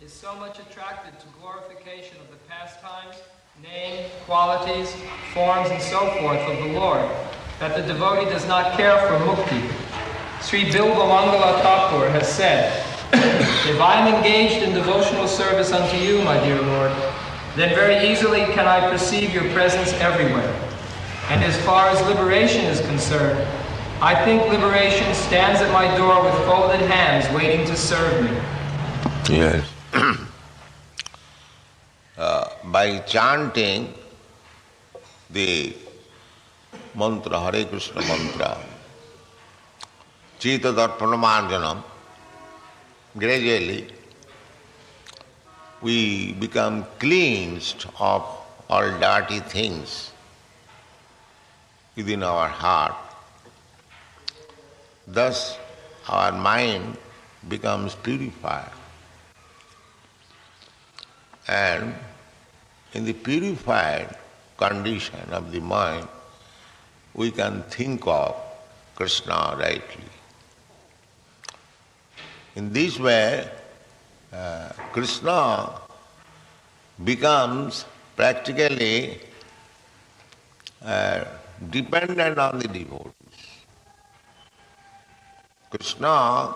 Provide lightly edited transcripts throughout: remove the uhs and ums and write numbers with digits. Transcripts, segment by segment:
is so much attracted to glorification of the pastimes, name, qualities, forms, and so forth of the Lord, that the devotee does not care for mukti. Sri Bilba Mangala Thakur has said, "If I am engaged in devotional service unto you, my dear Lord, then very easily can I perceive your presence everywhere. And as far as liberation is concerned, I think liberation stands at my door with folded hands waiting to serve me." Yes. By chanting the mantra, Hare Krishna mantra, Chita Darpanamarjanam, gradually we become cleansed of all dirty things within our heart. Thus our mind becomes purified. And in the purified condition of the mind, we can think of Krishna rightly. In this way, Krishna becomes practically dependent on the devotees. Krishna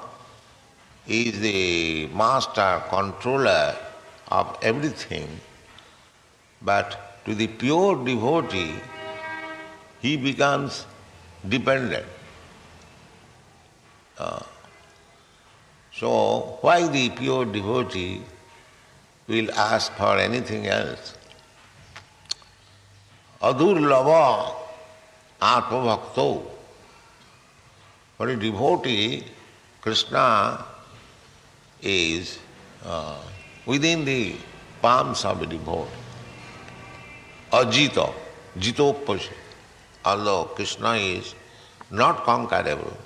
is the master controller of everything, but to the pure devotee, he becomes dependent. So why the pure devotee will ask for anything else? Adurlava atmabhakto. For a devotee, Krishna is within the palms of a devotee. Ajita, jitopasya. Although Krishna is not conquerable,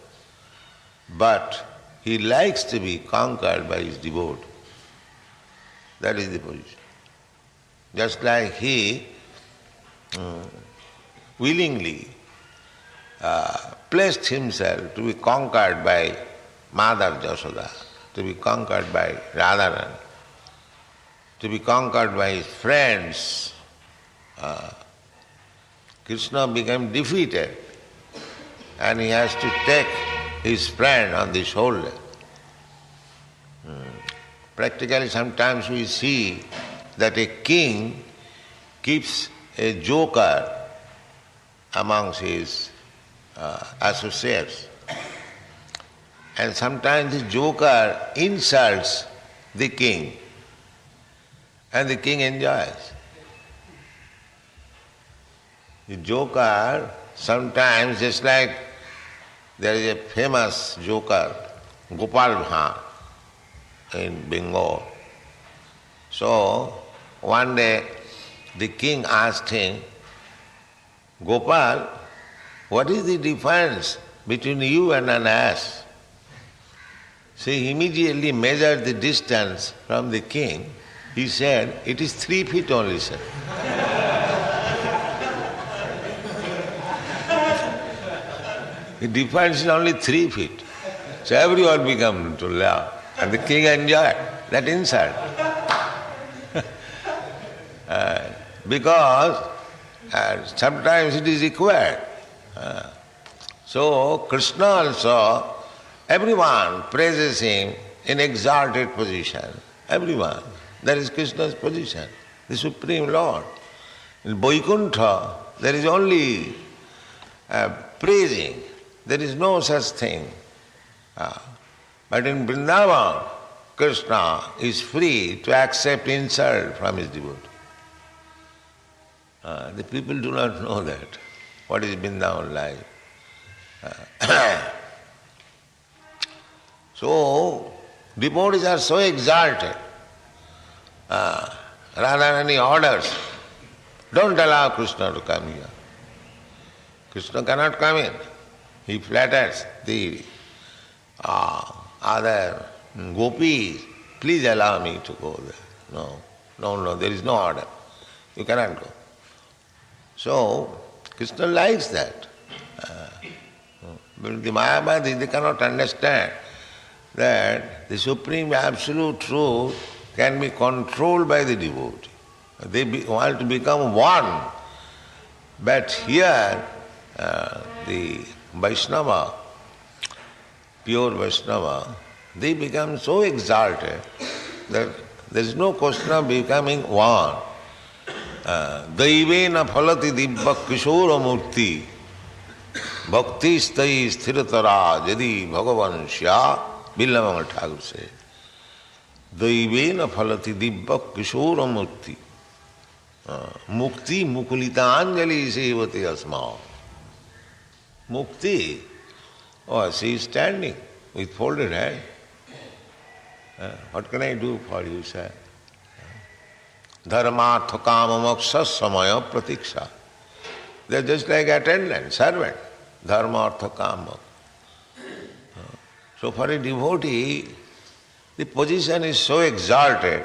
but he likes to be conquered by his devotee. That is the position. Just like he willingly placed himself to be conquered by Mother Jasoda, to be conquered by Radharani, to be conquered by his friends. Krishna became defeated and he has to take his friend on the shoulder. Practically sometimes we see that a king keeps a joker amongst his associates. And sometimes the joker insults the king and the king enjoys. The joker sometimes, just like there is a famous joker, Gopal Bhāṁ, in Bengal. So one day the king asked him, "Gopal, what is the difference between you and an ass?" So he immediately measured the distance from the king. He said, "It is 3 feet only, sir." The difference is only 3 feet. So everyone began to laugh. And the king enjoyed that insult. Because sometimes it is required. So Krishna also, everyone praises him in exalted position. Everyone. That is Krishna's position, the Supreme Lord. In Vaikuntha, there is only praising. There is no such thing. But in Vrindavan, Krishna is free to accept insult from his devotee. The people do not know that. What is Vrindavan like? So, devotees are so exalted. Radharani orders, don't allow Krishna to come here. Krishna cannot come in. He flatters the other gopis, please allow me to go there. No, there is no order. You cannot go. So, Krishna likes that. But the Mayavadis, they cannot understand that the Supreme Absolute Truth can be controlled by the devotee. They want to become one. But here, the Vaishnava, pure Vaishnava, they become so exalted that there is no question of becoming one. Daivena phalati dibba kishora murti bhakti stai sthiratara jadi bhagavan sya, Billamangal Thakur says. Daivena phalati dibba kishora murti mukti mukulitanjali sevate asma. Mukti, oh, she is standing with folded hand. What can I do for you, sir? Dharmartha kama moksha samaya pratiksha. They are just like attendant, servant. Dharmartha kama. So for a devotee, the position is so exalted,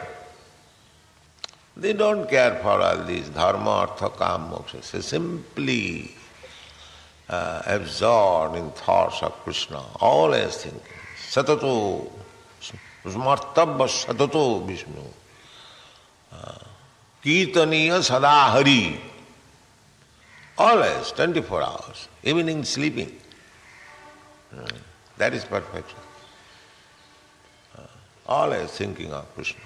they don't care for all these dharma, artha, kama, moksha. They simply absorbed in thoughts of Krishna, always thinking. Satato, smartabha satato Vishnu. Kirtaniya sada hari. Always, 24 hours, even in sleeping. That is perfection. Always thinking of Krishna.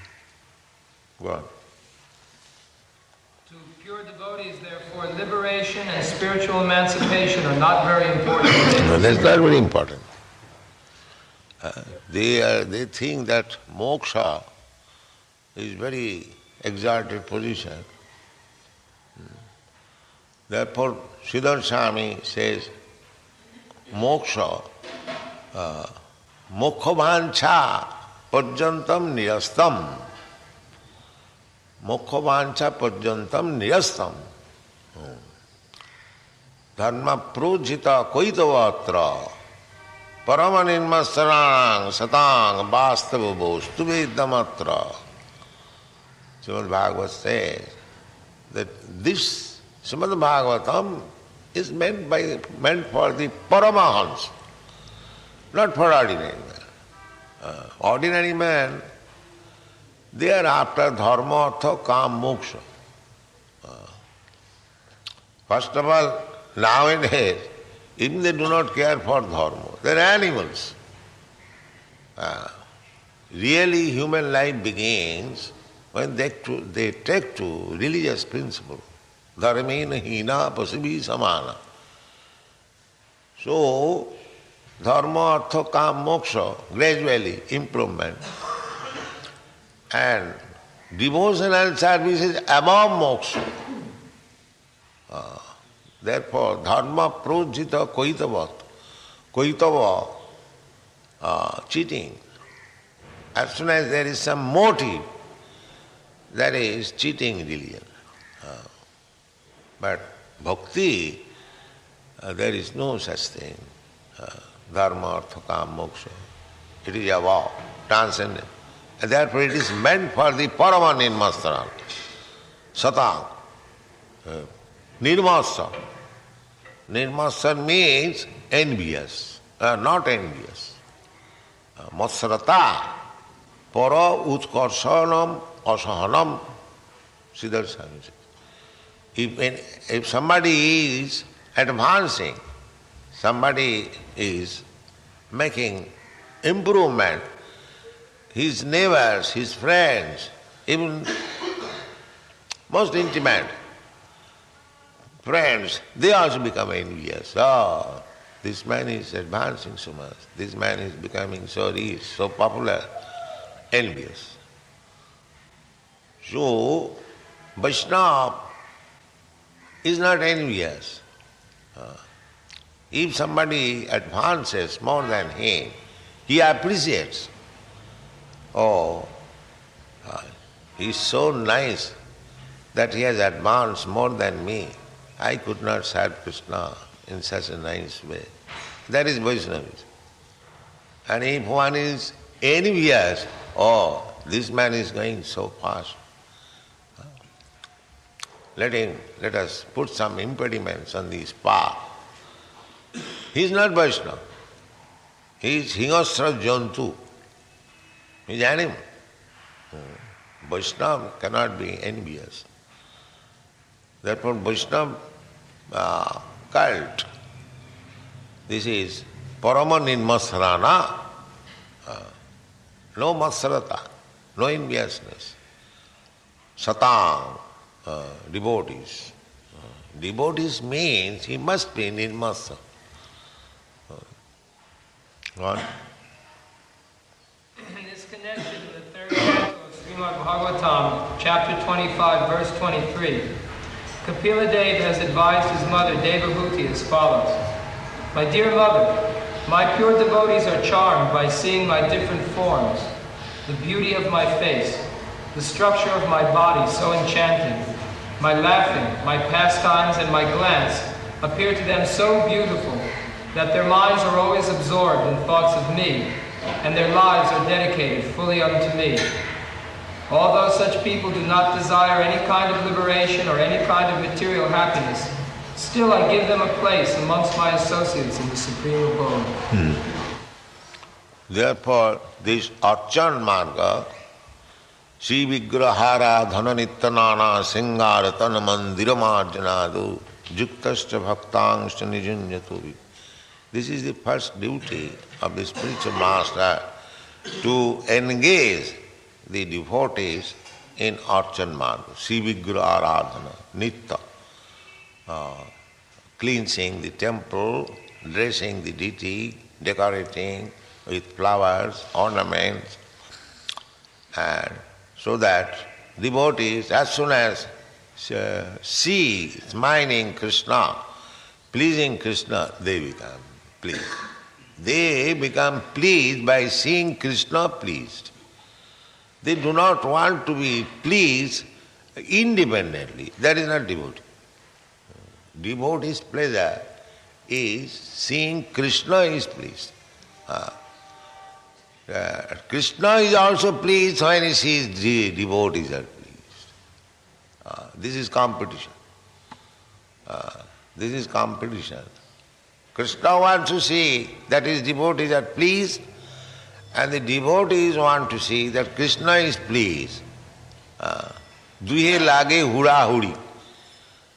Go on. To pure devotees, therefore, liberation and spiritual emancipation are not very important. No, that's not very important. They think that moksha is very exalted position. Therefore, Sridhar Swami says, moksha, mokkhavancha pajyantam niyastam. Mokkhavancha pajyantam niyastam. Dharma projita koitavatra paramaninmasarang satang vastava bostu vedamatra. Srimad Bhagavad says that this Srimad Bhagavatam is meant for the Paramahans, not for ordinary man. Ordinary man, they are after dharma, artha, kam, moksha. First of all, nowadays, even they do not care for dharma. They are animals. Really, human life begins when they take to religious principle. Dharmena hina pasibi samana. So, dharma, artha, kam, moksha, gradually improvement. And devotional service is above moksha. Therefore, dharma projita koitavat. Koitava, cheating. As soon as there is some motive, that is cheating religion. But bhakti, there is no such thing. Dharma, artha, kam, moksha. It is above, transcendent. And therefore it is meant for the Paramanirmasana. Satang. Nirmasa. Nirmasa means envious, not envious. Masrata. Para utkarsanam asahanam. Sridhar Swami says. If somebody is advancing, somebody is making improvement, his neighbors, his friends, even most intimate friends, they also become envious. Oh, this man is advancing so much, this man is becoming so rich, so popular, envious. So, Vaishnava is not envious. If somebody advances more than him, he appreciates. Oh, he is so nice that he has advanced more than me. I could not serve Krishna in such a nice way. That is Vaishnavism. And if one is envious, oh, this man is going so fast. Let us put some impediments on this path. He is not Vaishnava. He is Hingasra Jantu. He is animal. Vaishnava cannot be envious. Therefore, Vaishnava cult, this is parama nirmasarana, no masarata, no enviousness. Satam, devotees. Devotees means he must be nirmasa. What? In this connection, in the third canto of Srimad Bhagavatam, chapter 25, verse 23, Kapila Deva has advised his mother Devabhuti as follows. My dear mother, my pure devotees are charmed by seeing my different forms, the beauty of my face, the structure of my body so enchanting, my laughing, my pastimes, and my glance appear to them so beautiful that their minds are always absorbed in thoughts of me, and their lives are dedicated fully unto me. Although such people do not desire any kind of liberation or any kind of material happiness, still I give them a place amongst my associates in the Supreme Abode. Therefore, this Archan Marga, Sri Vigrahara Dhananittanana Singaratana Mandiramarjanadu Juktascha Bhaktangsta Nijunjatovi. This is the first duty of the spiritual master, to engage the devotees in Archan Marga, Sri Vigraha Aradhana, Nitta, cleansing the temple, dressing the deity, decorating with flowers, ornaments, and so that devotees, as soon as see smiling Krishna, pleasing Krishna, they become pleased. They become pleased by seeing Krishna pleased. They do not want to be pleased independently. That is not devotee. Devotee's pleasure is seeing Krishna is pleased. Krishna is also pleased when he sees devotees are pleased. This is competition. This is competition. Krishna wants to see that his devotees are pleased, and the devotees want to see that Krishna is pleased. Duhe lage hura huri.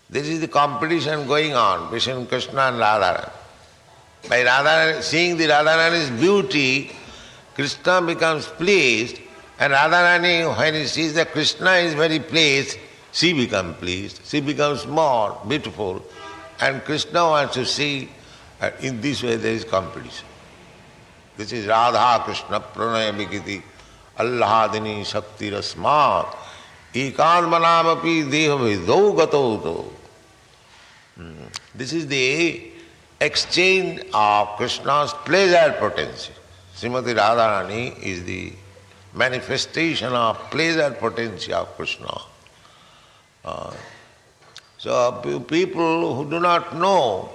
This is the competition going on between Krishna and Radharani. By seeing the Radharani's beauty, Krishna becomes pleased, and Radharani, when he sees that Krishna is very pleased, she becomes pleased. She becomes more beautiful, and Krishna wants to see. In this way there is competition. This is Radha Krishna Pranaya Vikiti Allahadini Shakti Rasmat Ekadmanamapi Deha Vidau Gato. This is the exchange of Krishna's pleasure potential. Srimati Radharani is the manifestation of pleasure potential of Krishna. So people who do not know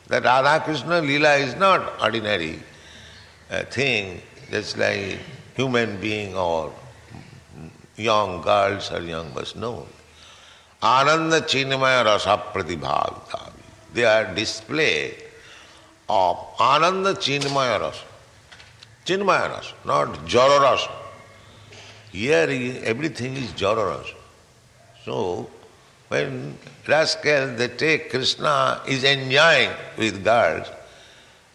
that Radha Krishna Leela is not ordinary thing, just like human being or young girls or young boys. No. Ananda Chinmaya Rasa Pratibhavitavi. They are display of Ananda Chinmaya Rasa. Chinmaya Rasa, not Jara Rasa. Here everything is Jara Rasa. So, when rascals, they take Krishna is enjoying with girls,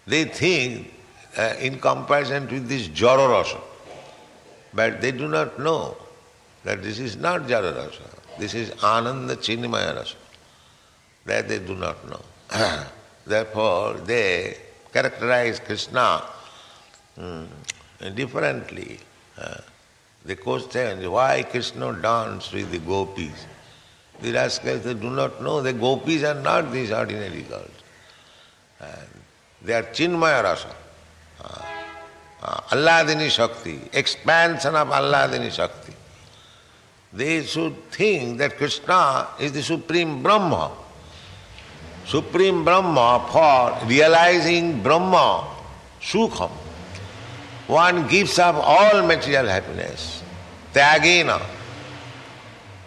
they think in comparison with this Jara Rasa. But they do not know that this is not Jara Rasa. This is Ananda Chinmaya Rasa. That they do not know. Therefore, they characterize Krishna differently. They question why Krishna danced with the gopis. The rascals, they do not know the gopis are not these ordinary girls. They are Chinmaya Rasa. Alladini Shakti, expansion of Alladini Shakti. They should think that Krishna is the Supreme Brahma. Supreme Brahma, for realizing Brahma, Sukham, one gives up all material happiness, Tyagena,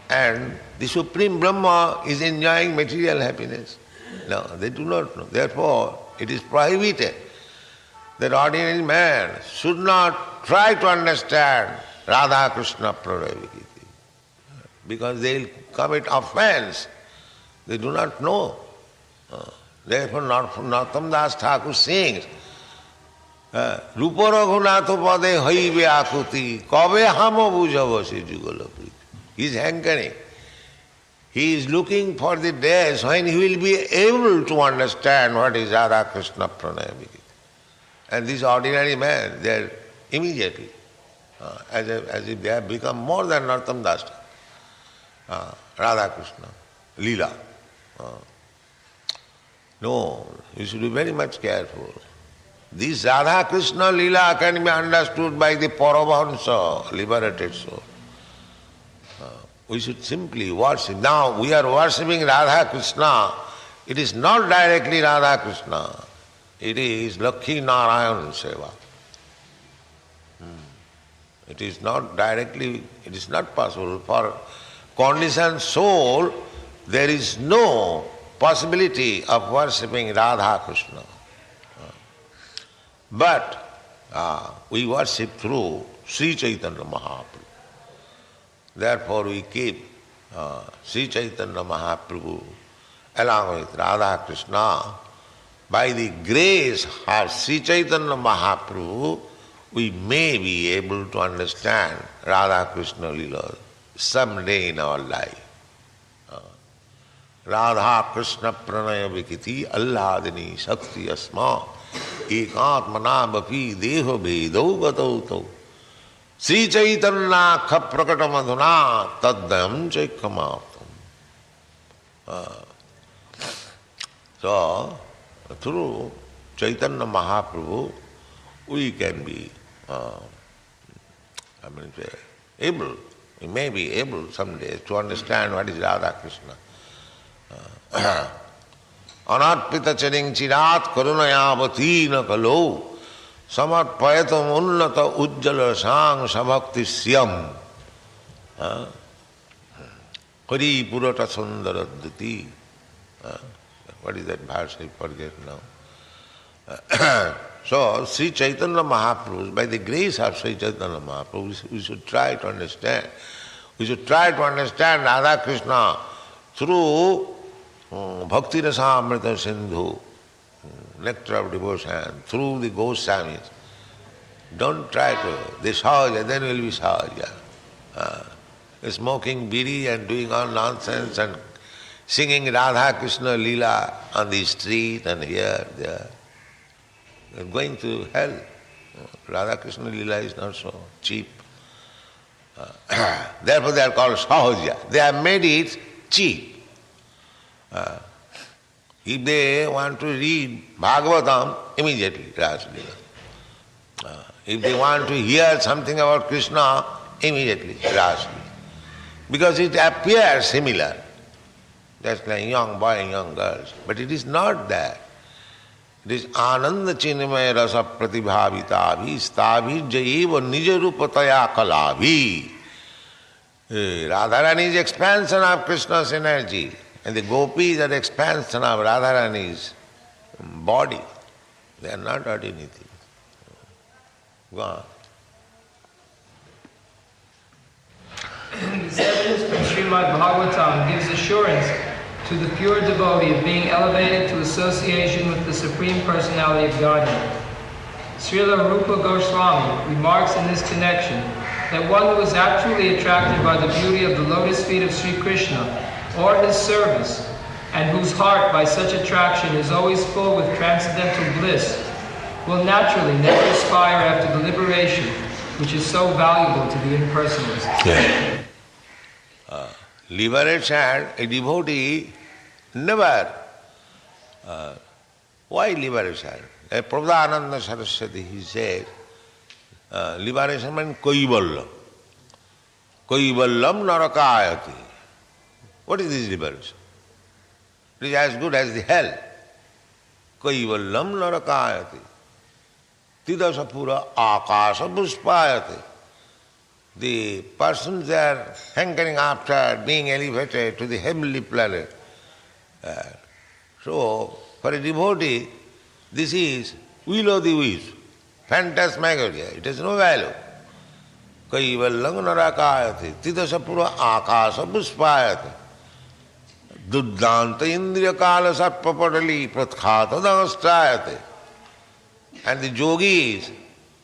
and the Supreme Brahma is enjoying material happiness. No, they do not know. Therefore, it is prohibited that ordinary man should not try to understand Radha Krishna Praravikiti. because they will commit offense. They do not know. Therefore, Narottam Das Thakur sings, Rupa Raghunath pade haibe akuti, kabe hamo bujavasi jugalapri. He is hankering. He is looking for the days when he will be able to understand what is Radha Krishna Pranaya. And this ordinary man, they are immediately, as if they have become more than Narottam Das, Radha Krishna, Leela. No, you should be very much careful. This Radha Krishna Leela can be understood by the Paramahansa, liberated soul. We should simply worship. Now we are worshipping Radha Krishna. It is not directly Radha Krishna. It is Lakshmi Narayan Seva. It is not directly, it is not possible. For conditioned soul, there is no possibility of worshipping Radha Krishna. But we worship through Sri Caitanya Mahāprabhu. Therefore we keep Sri Caitanya Mahāprabhu along with Radha Krishna. By the grace of Sri Caitanya Mahāprabhu, we may be able to understand Radha Krishna Leela someday in our life. Radha Krishna Pranaya Vikiti Alladini Shakti Asma Ekatmana Bapi Deho Vedo Gatauto Sri Caitanya Prakata Madhuna Taddam Chaikamatam. So, through Caitanya Mahāprabhu, we can be able, we may be able someday to understand what is Radha Krishna. Anarpita charing chirat karunayavatina kalo samarpayatam unnata ujjala sang sabhakti syam Hari purata sundaradhati. What is that verse? I forget now. So, Sri Caitanya Mahāprabhu, by the grace of Sri Caitanya Mahāprabhu, we should try to understand. We should try to understand Radha Krishna through Bhakti Rasamrita Sindhu, nectar of devotion, through the Goswamis. Don't try to. The Sahaja, then will be Sahaja. Smoking bidi and doing all nonsense and singing Radha Krishna Leela on the street and here, there. They are going to hell. Radha Krishna Leela is not so cheap. Therefore they are called Sahaja. They have made it cheap. If they want to read Bhagavatam, immediately Rasa Leela. If they want to hear something about Krishna, immediately Rasa Leela. Because it appears similar, just like young boy and young girls. But it is not that. It is Ananda Chinmaya Rasa Pratibhavitavi Stabhi Jaiva Nija Rupataya Kalavi. Radharani's expansion of Krishna's energy, and the gopis are expansion of Radharani's body. They are not ordinary. Go on. This evidence from Srimad Bhagavatam gives assurance to the pure devotee of being elevated to association with the Supreme Personality of Godhead. Srila Rupa Goswami remarks in this connection that one who is actually attracted by the beauty of the lotus feet of Sri Krishna or his service, and whose heart by such attraction is always full with transcendental bliss, will naturally never aspire after the liberation which is so valuable to the impersonalists. Yeah. Liberation, a devotee never. Why liberation? Prabhupada Ananda Saraswati, he said, liberation means kaivallam. Kaivallam narakayati. What is this liberation? It is as good as the hell. Kaivallam narakayati. Tidasapura akasa puspayati. The persons are hankering after being elevated to the heavenly planet. So, for a devotee, this is will o' the wisp, phantasmagoria. It has no value. Kaivallang narakayate, tidasapura akasa puspayate, duddhanta indriya kala sarpapadali pratkhata damastrayate. And the yogis,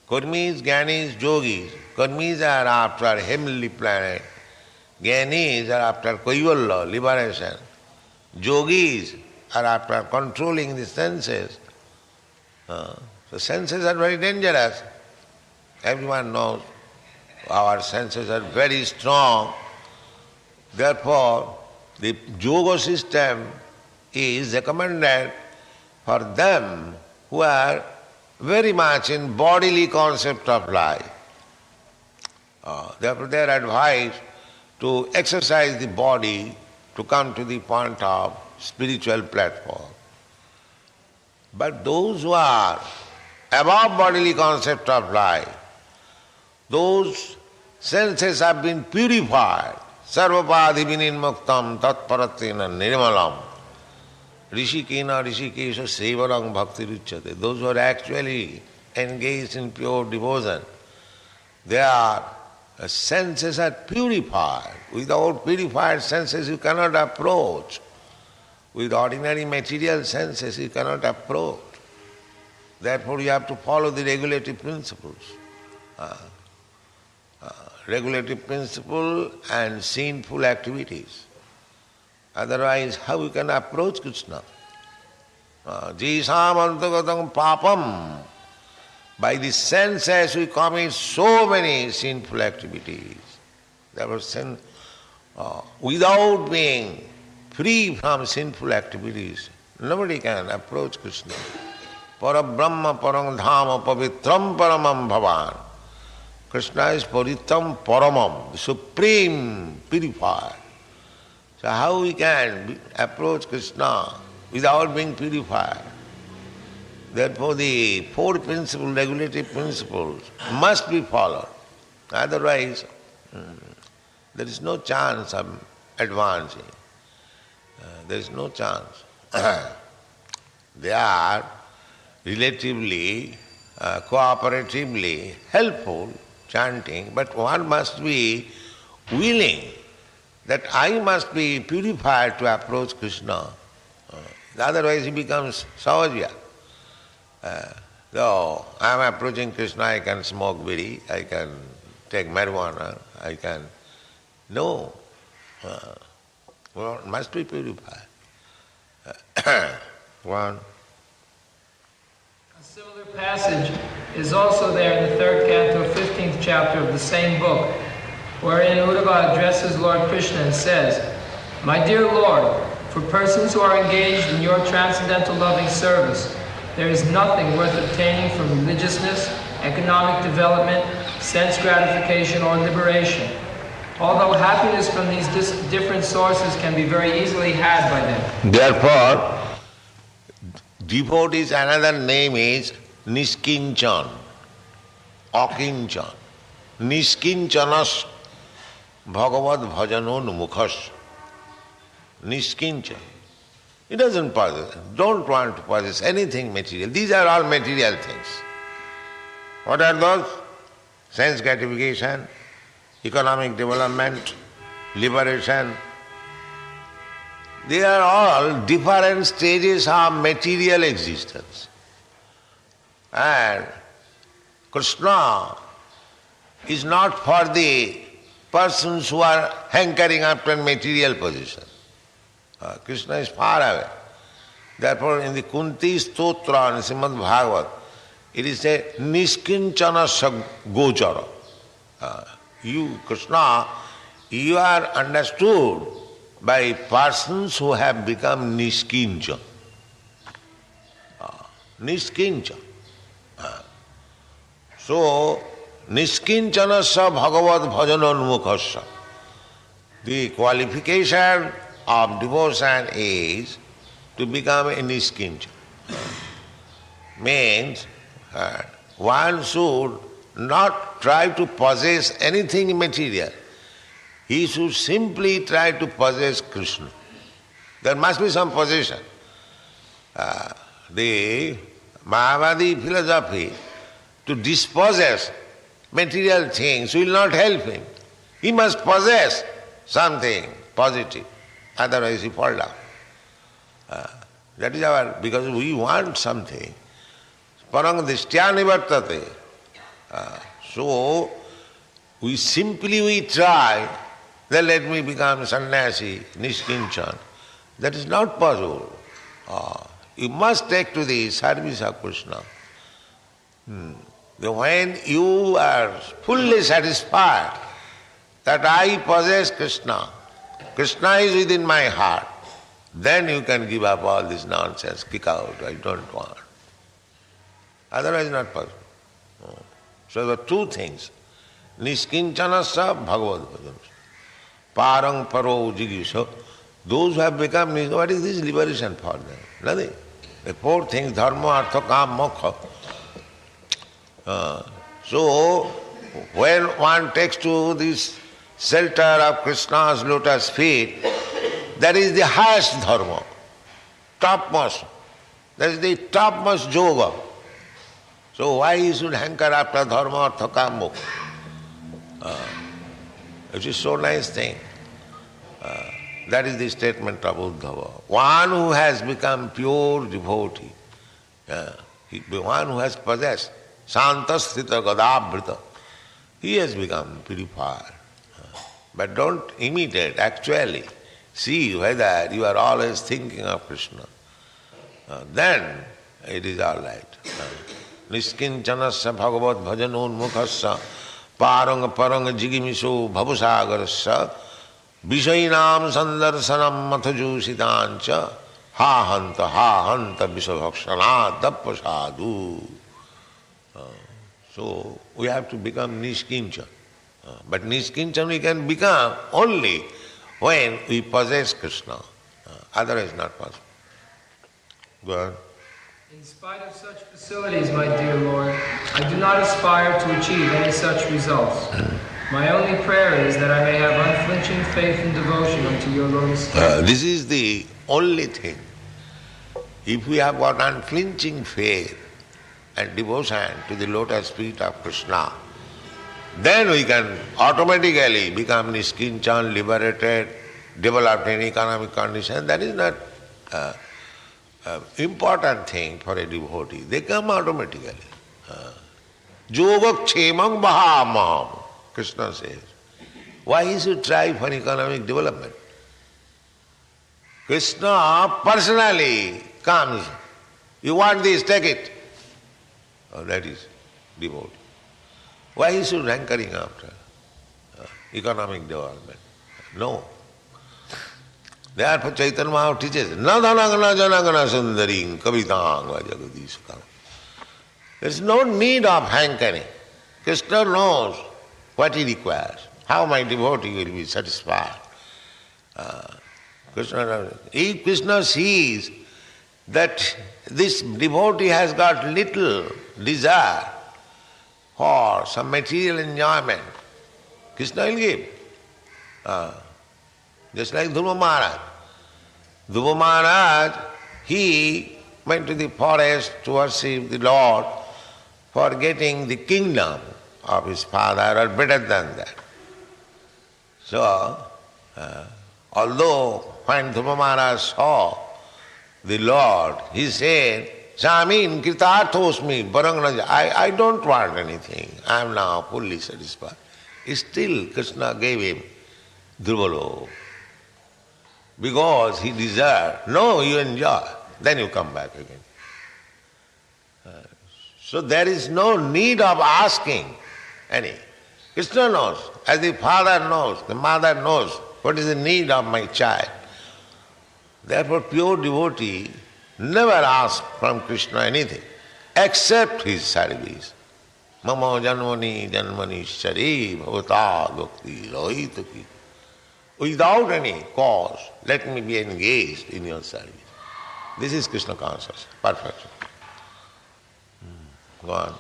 karmis, jnanis, yogis, karmis are after heavenly planet, jnanis are after kaivalla, liberation, yogis are after controlling the senses. The senses are very dangerous. Everyone knows our senses are very strong. Therefore, the yoga system is recommended for them who are very much in bodily concept of life. Therefore, they are advised to exercise the body to come to the point of spiritual platform. But those who are above bodily concept of life, those senses have been purified. Sarvapadhi vinimuktam tatparatina nirmalam. Rishikena rishikesha sevarang bhakti ruchyate. Those who are actually engaged in pure devotion, their senses are purified. Without purified senses you cannot approach. With ordinary material senses you cannot approach. Therefore you have to follow the regulative principles. Regulative principle and sinful activities. Otherwise, how you can approach Krishna? Jisam antagatam papam. By the senses we commit so many sinful activities. Therefore, without being free from sinful activities, nobody can approach Krishna. Parabrahma parang dhama pavitram paramam bhavan. Krishna is paritram paramam, the supreme purifier. So how we can approach Krishna without being purified? Therefore the four principles, regulative principles, must be followed. Otherwise, there is no chance of advancing. There is no chance. They are relatively, cooperatively helpful, chanting, but one must be willing that I must be purified to approach Krishna. Otherwise he becomes savajya. So I am approaching Krishna, I can smoke bidi, I can take marijuana, I can... No. Well, must be purified. One. A similar passage is also there in the 3rd canto, 15th chapter of the same book, wherein Uddhava addresses Lord Krishna and says, "My dear Lord, for persons who are engaged in your transcendental loving service, there is nothing worth obtaining from religiousness, economic development, sense gratification, or liberation. Although happiness from these different sources can be very easily had by them." Therefore, devotees, another name is niṣkiñcana, akiñcana. Niṣkiñcanas bhagavad bhajanonmukhas. Niṣkiñcana. He doesn't possess, don't want to possess anything material. These are all material things. What are those? Sense gratification, economic development, liberation. They are all different stages of material existence. And Krishna is not for the persons who are hankering after material possession. Krishna is far away. Therefore in the Kunti Stotra in Srimad Bhagavat, it is a niṣkiñcana gochara. You, Krishna, you are understood by persons who have become niṣkiñcana. Niṣkiñcana. So, niṣkiñcana sa bhagavad bhajanonmukhasya. The qualification of devotion is to become a niṣkiñcana. Means one should not try to possess anything material. He should simply try to possess Krishna. There must be some possession. The Mayavadi philosophy, to dispossess material things will not help him. He must possess something positive, otherwise he fall down. That is our, because we want something. Parang dishtya nivartate. So, we try, then let me become sannyasi, niṣkiñcana. That is not possible. You must take to the service of Krishna. When you are fully satisfied that I possess Krishna, Krishna is within my heart, then you can give up all this nonsense, kick out, I don't want. Otherwise not possible. So there are two things. Niṣkiñcana bhagavad bhajan. Parang paro jagadīśa. Those who have become, what is this liberation for them? Nothing. The four things, dharma, artha, kāma, moksha. So, when one takes to this shelter of Krishna's lotus feet, that is the highest dharma, topmost. That is the topmost yoga. So why he should hanker after dharma, artha, kāma, moksha? It is so nice thing. That is the statement of Uddhava. One who has become pure devotee, one who has possessed Shantasthita Gadabhrita, he has become purified. But don't imitate, actually. See whether you are always thinking of Krishna. Then it is all right. Niṣkiñcanasya bhagavad bhajanonmukhasya paranga paranga jigimiso bhavusagarasya Vishayinam sandarsanam mathajusitancha hahanta visabhakṣana tappasadu. So we have to become niṣkiñcana. But niṣkiñcana we can become only when we possess Krishna. Otherwise not possible. Go ahead. In spite of such facilities, my dear Lord, I do not aspire to achieve any such results. My only prayer is that I may have unflinching faith and devotion unto your lotus feet. This is the only thing. If we have got unflinching faith and devotion to the lotus feet of Krishna, then we can automatically become niṣkiñcana, liberated, develop any economic condition. That is not important thing for a devotee. They come automatically. Yoga-kṣemaṁ vahāmy, Krishna says. Why he should try for economic development? Krishna personally comes. You want this, take it. That is devotee. Why he should hankering after economic development? No. Therefore Caitanya Mahāprabhu teaches, na dhanaṁ janaṁ sundarīṁ kavitāṁ jagadīśa. There is no need of hankering. Krishna knows what he requires, how my devotee will be satisfied. If Krishna sees that this devotee has got little desire for some material enjoyment, Krishna will give. Just like Dhruva Maharaj. Dhruva Maharaj, he went to the forest to worship the Lord for getting the kingdom of his father, or better than that. So, although when Dhruva Maharaj saw the Lord, he said, Sāmin kritārthosmi parangnaja, I don't want anything, I am now fully satisfied. Still Krishna gave him Dhruva, because he deserved. No, you enjoy, then you come back again. So there is no need of asking any. Krishna knows, as the father knows, the mother knows what is the need of my child. Therefore pure devotee never asks from Krishna anything except his service. Mama janmani janmani shari bhavata bhakti rohitaki. Without any cause, let me be engaged in your service. This is Krishna consciousness, perfection. Go on. A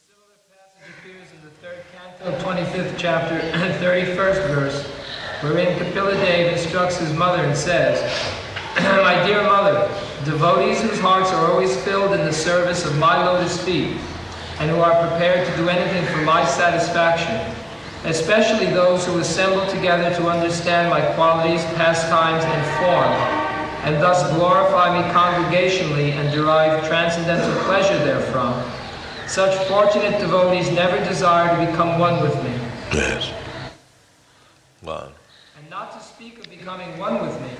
similar passage appears in the 3rd canto, 25th chapter, 31st verse, wherein Kapila Deva instructs his mother and says, My dear mother, devotees whose hearts are always filled in the service of my lotus feet and who are prepared to do anything for my satisfaction, especially those who assemble together to understand my qualities, pastimes, and form, and thus glorify me congregationally and derive transcendental pleasure therefrom. Such fortunate devotees never desire to become one with me. Yes. One. And not to speak of becoming one with me,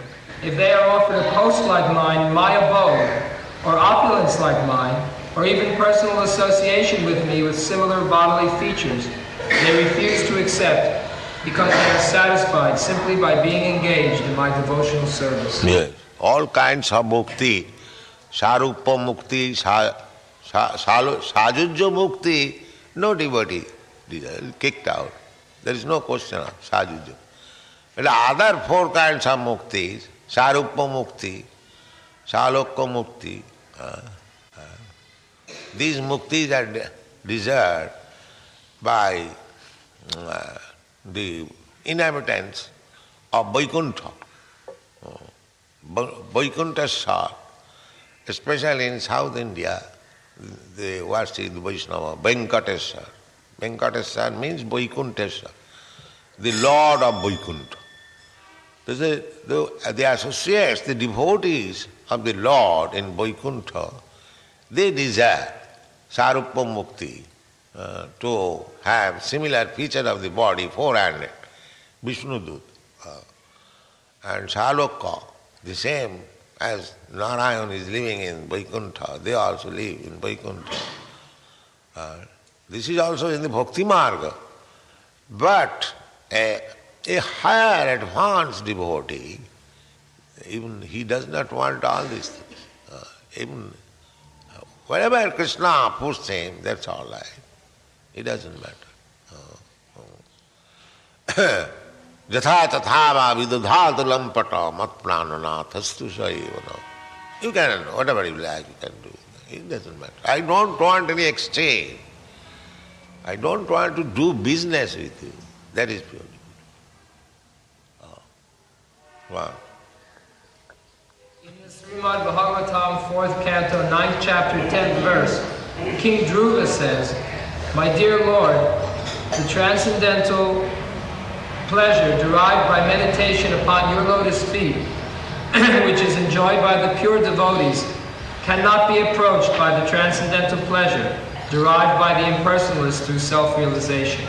if they are offered a post like mine, my abode, or opulence like mine, or even personal association with me with similar bodily features, they refuse to accept because they are satisfied simply by being engaged in my devotional service. Yes. All kinds of mukti, sarupa mukti, sajujya mukti, no devotee kicked out. There is no question of sajujya. But other four kinds of muktis, sarupa mukti, salokya mukti, these muktis are desired by the inhabitants of Vaikuntha. Vaikuntha, especially in South India, they worship the Vaishnava, Venkateswar. Venkateswar means Vaikunteswar, the Lord of Vaikuntha. The associates, the devotees of the Lord in Vaikuntha, they desire Sarupa Mukti, to have similar feature of the body, four-handed, Vishnudut, and Salokya, the same as Narayan is living in Vaikuntha, they also live in Vaikuntha. This is also in the Bhakti Marga. But a higher advanced devotee, even he does not want all these things. Even wherever Krishna puts him, that's all right. It doesn't matter. Yatha tathava vidadhātu lampata matprananathastu saivana. You can, whatever you like, you can do. It doesn't matter. I don't want any exchange. I don't want to do business with you. That is pure. Wow. In the Srimad Bhagavatam, 4th canto, 9th chapter, 10th verse, King Dhruva says, "My dear Lord, the transcendental pleasure derived by meditation upon your lotus feet, which is enjoyed by the pure devotees, cannot be approached by the transcendental pleasure derived by the impersonalists through self-realization.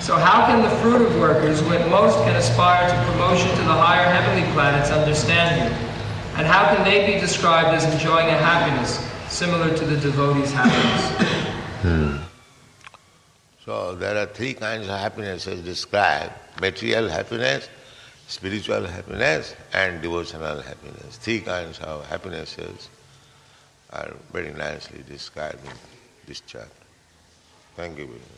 So how can the fruit of workers who at most can aspire to promotion to the higher heavenly planets understand you? And how can they be described as enjoying a happiness similar to the devotee's happiness?" So there are three kinds of happinesses described: material happiness, spiritual happiness, and devotional happiness. Three kinds of happinesses are very nicely described in this chapter. Thank you very much.